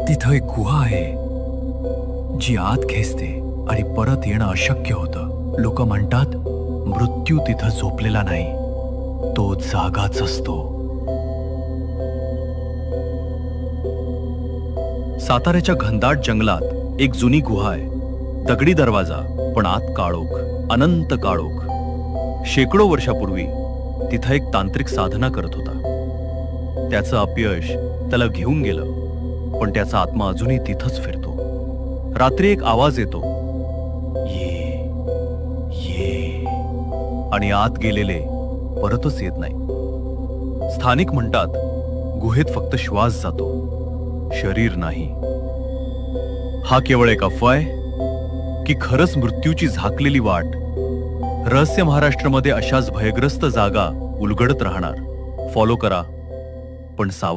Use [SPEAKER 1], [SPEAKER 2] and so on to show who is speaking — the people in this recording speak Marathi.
[SPEAKER 1] तिथं एक गुहा आहे जी आत खेचते आणि परत येणं अशक्य होतं. लोक म्हणतात मृत्यू तिथं झोपलेला नाही, तो जागाच असतो. साताऱ्याच्या घनदाट जंगलात एक जुनी गुहा आहे. दगडी दरवाजा, पण आत काळोख, अनंत काळोख. शेकडो वर्षापूर्वी तिथं एक तांत्रिक साधना करत होता. त्याचं अपयश त्याला घेऊन गेलं, पण त्याचा आत्मा अजूनही तिथंच फिरतो. रात्री एक आवाज येतो, ये ये, आणि आत गेलेले परतच येत नाही. स्थानिक म्हणतात गुहेत फक्त श्वास जातो, शरीर नाही. हा केवळ एक अफवा आहे की खरंच मृत्यूची झाकलेली वाट? रहस्य महाराष्ट्रामध्ये अशाच भयग्रस्त जागा उलगडत राहणार. फॉलो करा, पण सावध